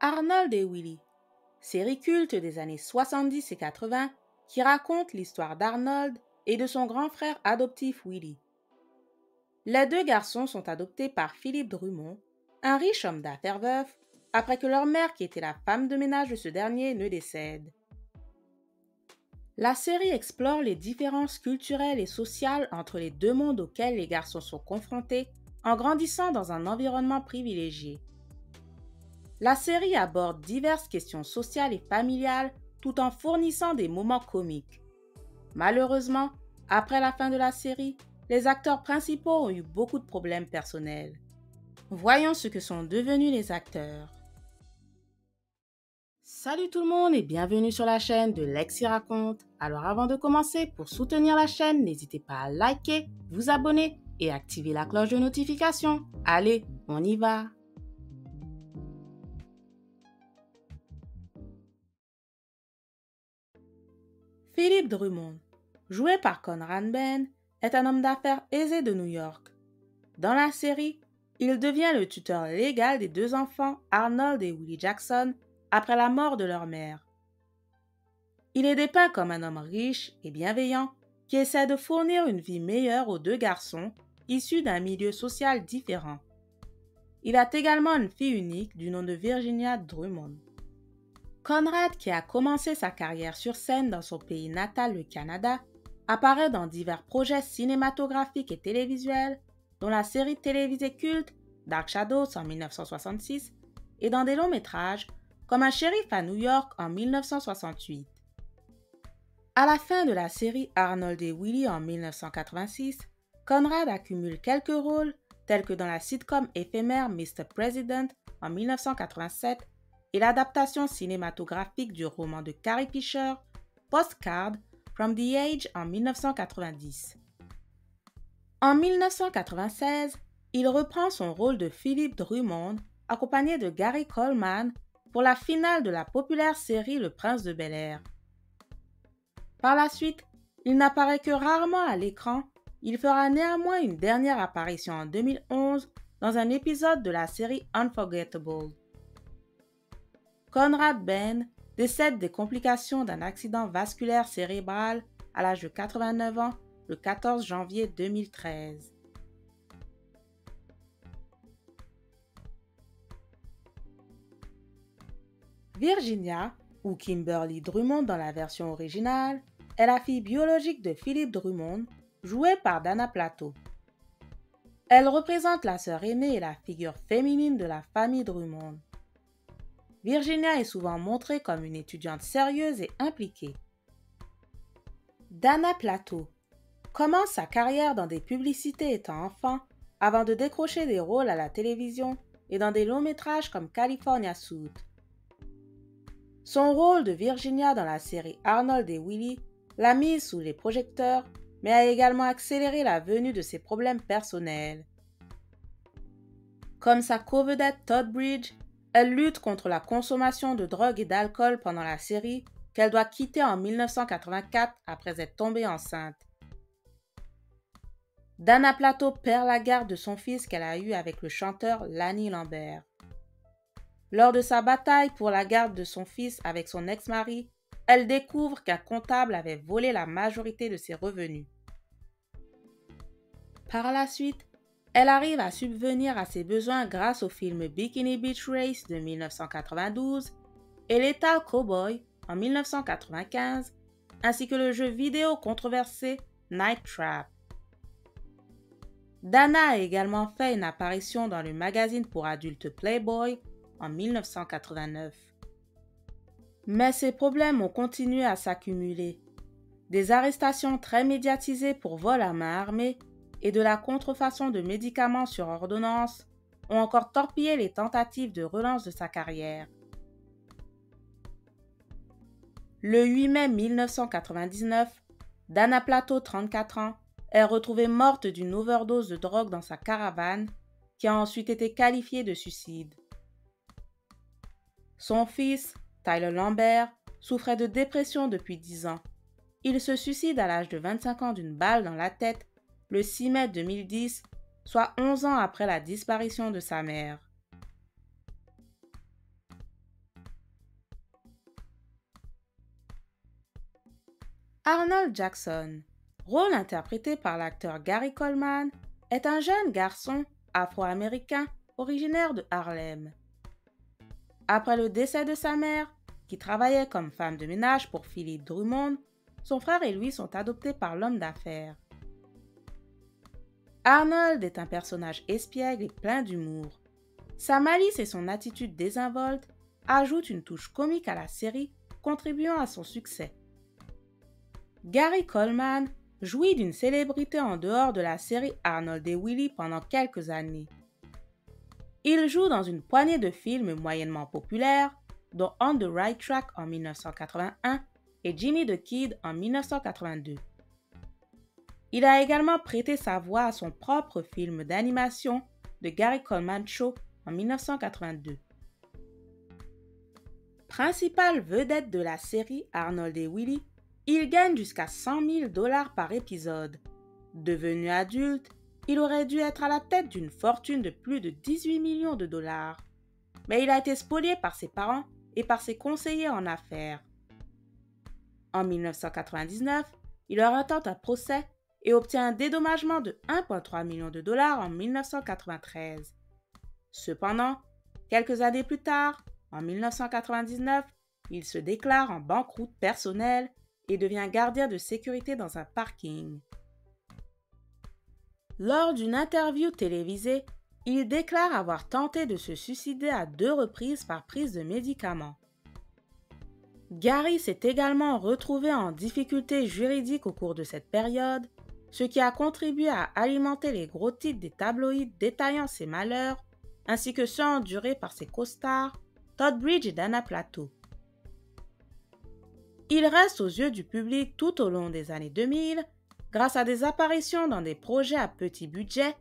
Arnold et Willy, série culte des années 70 et 80 qui raconte l'histoire d'Arnold et de son grand frère adoptif Willy. Les deux garçons sont adoptés par Philip Drummond, un riche homme d'affaires veuf, après que leur mère, qui était la femme de ménage de ce dernier, ne décède. La série explore les différences culturelles et sociales entre les deux mondes auxquels les garçons sont confrontés en grandissant dans un environnement privilégié. La série aborde diverses questions sociales et familiales tout en fournissant des moments comiques. Malheureusement, après la fin de la série, les acteurs principaux ont eu beaucoup de problèmes personnels. Voyons ce que sont devenus les acteurs. Salut tout le monde et bienvenue sur la chaîne de Lexi Raconte. Alors avant de commencer, pour soutenir la chaîne, n'hésitez pas à liker, vous abonner et activer la cloche de notification. Allez, on y va! Philip Drummond, joué par Conrad Bain, est un homme d'affaires aisé de New York. Dans la série, il devient le tuteur légal des deux enfants Arnold et Willie Jackson après la mort de leur mère. Il est dépeint comme un homme riche et bienveillant qui essaie de fournir une vie meilleure aux deux garçons issus d'un milieu social différent. Il a également une fille unique du nom de Virginia Drummond. Conrad, qui a commencé sa carrière sur scène dans son pays natal, le Canada, apparaît dans divers projets cinématographiques et télévisuels, dont la série télévisée culte Dark Shadows en 1966 et dans des longs métrages comme Un shérif à New York en 1968. À la fin de la série Arnold et Willy en 1986, Conrad accumule quelques rôles tels que dans la sitcom éphémère Mr. President en 1987 et l'adaptation cinématographique du roman de Carrie Fisher, Postcard from the Age en 1990. En 1996, il reprend son rôle de Philip Drummond, accompagné de Gary Coleman, pour la finale de la populaire série Le Prince de Bel-Air. Par la suite, il n'apparaît que rarement à l'écran, il fera néanmoins une dernière apparition en 2011 dans un épisode de la série Unforgettable. Conrad Bain décède des complications d'un accident vasculaire cérébral à l'âge de 89 ans le 14 janvier 2013. Virginia, ou Kimberly Drummond dans la version originale, est la fille biologique de Philip Drummond, jouée par Dana Plato. Elle représente la sœur aînée et la figure féminine de la famille Drummond. Virginia est souvent montrée comme une étudiante sérieuse et impliquée. Dana Plato commence sa carrière dans des publicités étant enfant avant de décrocher des rôles à la télévision et dans des longs métrages comme California Suite. Son rôle de Virginia dans la série Arnold et Willy l'a mise sous les projecteurs, mais a également accéléré la venue de ses problèmes personnels. Comme sa co-vedette Todd Bridge, elle lutte contre la consommation de drogue et d'alcool pendant la série qu'elle doit quitter en 1984 après être tombée enceinte. Dana Plato perd la garde de son fils qu'elle a eu avec le chanteur Lanny Lambert. Lors de sa bataille pour la garde de son fils avec son ex-mari, elle découvre qu'un comptable avait volé la majorité de ses revenus. Par la suite, elle arrive à subvenir à ses besoins grâce au film Bikini Beach Race de 1992 et Lethal Cowboy en 1995, ainsi que le jeu vidéo controversé Night Trap. Dana a également fait une apparition dans le magazine pour adultes Playboy en 1989. Mais ces problèmes ont continué à s'accumuler. Des arrestations très médiatisées pour vol à main armée et de la contrefaçon de médicaments sur ordonnance ont encore torpillé les tentatives de relance de sa carrière. Le 8 mai 1999, Dana Plato, 34 ans, est retrouvée morte d'une overdose de drogue dans sa caravane, qui a ensuite été qualifiée de suicide. Son fils, Tyler Lambert, souffrait de dépression depuis 10 ans. Il se suicide à l'âge de 25 ans d'une balle dans la tête le 6 mai 2010, soit 11 ans après la disparition de sa mère. Arnold Jackson, rôle interprété par l'acteur Gary Coleman, est un jeune garçon afro-américain originaire de Harlem. Après le décès de sa mère, qui travaillait comme femme de ménage pour Philip Drummond, son frère et lui sont adoptés par l'homme d'affaires. Arnold est un personnage espiègle et plein d'humour. Sa malice et son attitude désinvolte ajoutent une touche comique à la série, contribuant à son succès. Gary Coleman jouit d'une célébrité en dehors de la série Arnold et Willie pendant quelques années. Il joue dans une poignée de films moyennement populaires, dont On the Right Track en 1981 et Jimmy the Kid en 1982. Il a également prêté sa voix à son propre film d'animation The Gary Coleman Show en 1982. Principale vedette de la série Arnold et Willie, il gagne jusqu'à 100 000 $ par épisode. Devenu adulte, il aurait dû être à la tête d'une fortune de plus de 18 millions de $. Mais il a été spolié par ses parents et par ses conseillers en affaires. En 1999, il leur intente un procès et obtient un dédommagement de 1,3 million de $ en 1993. Cependant, quelques années plus tard, en 1999, il se déclare en banqueroute personnelle et devient gardien de sécurité dans un parking. Lors d'une interview télévisée, il déclare avoir tenté de se suicider à 2 reprises par prise de médicaments. Gary s'est également retrouvé en difficulté juridique au cours de cette période, ce qui a contribué à alimenter les gros titres des tabloïds détaillant ses malheurs, ainsi que ceux endurés par ses costars, Todd Bridge et Dana Plato. Il reste aux yeux du public tout au long des années 2000, grâce à des apparitions dans des projets à petit budget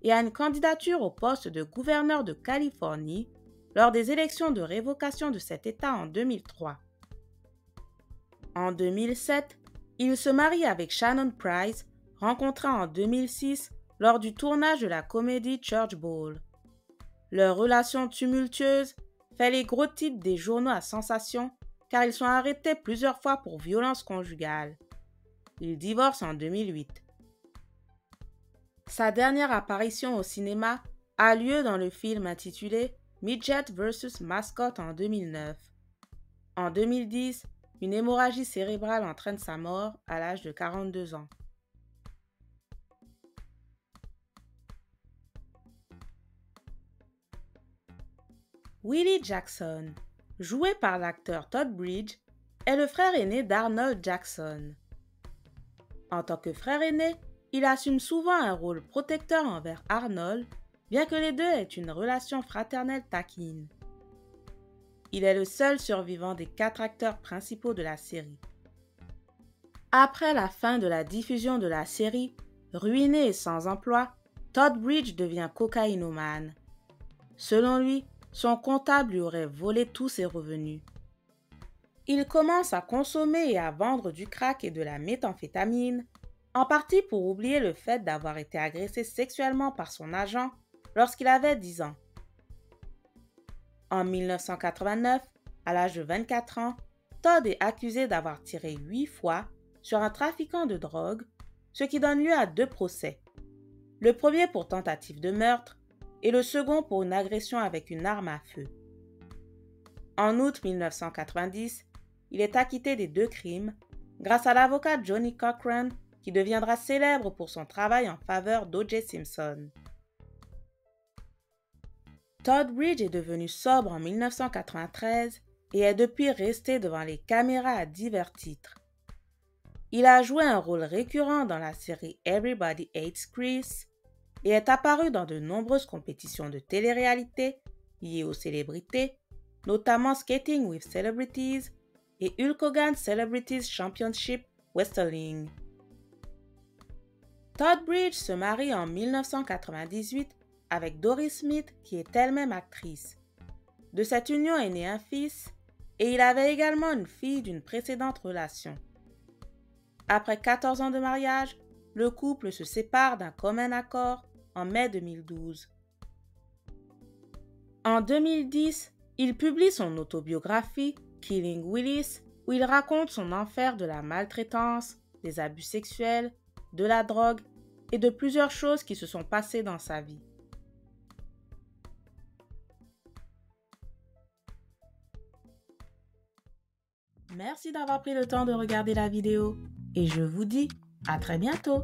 et à une candidature au poste de gouverneur de Californie lors des élections de révocation de cet État en 2003. En 2007, il se marie avec Shannon Price, rencontrée en 2006 lors du tournage de la comédie Church Ball. Leur relation tumultueuse fait les gros titres des journaux à sensation car ils sont arrêtés plusieurs fois pour violence conjugale. Ils divorcent en 2008. Sa dernière apparition au cinéma a lieu dans le film intitulé Midget vs. Mascot en 2009. En 2010, une hémorragie cérébrale entraîne sa mort à l'âge de 42 ans. Willie Jackson, joué par l'acteur Todd Bridge, est le frère aîné d'Arnold Jackson. En tant que frère aîné, il assume souvent un rôle protecteur envers Arnold, bien que les deux aient une relation fraternelle taquine. Il est le seul survivant des 4 acteurs principaux de la série. Après la fin de la diffusion de la série, ruiné et sans emploi, Todd Bridge devient cocaïnomane. Selon lui, son comptable lui aurait volé tous ses revenus. Il commence à consommer et à vendre du crack et de la méthamphétamine, en partie pour oublier le fait d'avoir été agressé sexuellement par son agent lorsqu'il avait 10 ans. En 1989, à l'âge de 24 ans, Todd est accusé d'avoir tiré 8 fois sur un trafiquant de drogue, ce qui donne lieu à 2 procès. Le premier pour tentative de meurtre et le second pour une agression avec une arme à feu. En août 1990, il est acquitté des 2 crimes grâce à l'avocat Johnny Cochran qui deviendra célèbre pour son travail en faveur d'O.J. Simpson. Todd Bridge est devenu sobre en 1993 et est depuis resté devant les caméras à divers titres. Il a joué un rôle récurrent dans la série Everybody Hates Chris et est apparu dans de nombreuses compétitions de télé-réalité liées aux célébrités, notamment Skating with Celebrities et Hulk Hogan Celebrities Championship Wrestling. Todd Bridge se marie en 1998 avec Doris Smith qui est elle-même actrice. De cette union est né un fils et il avait également une fille d'une précédente relation. Après 14 ans de mariage, le couple se sépare d'un commun accord en mai 2012. En 2010, il publie son autobiographie Killing Willis où il raconte son enfer de la maltraitance, des abus sexuels, de la drogue et de plusieurs choses qui se sont passées dans sa vie. Merci d'avoir pris le temps de regarder la vidéo et je vous dis à très bientôt.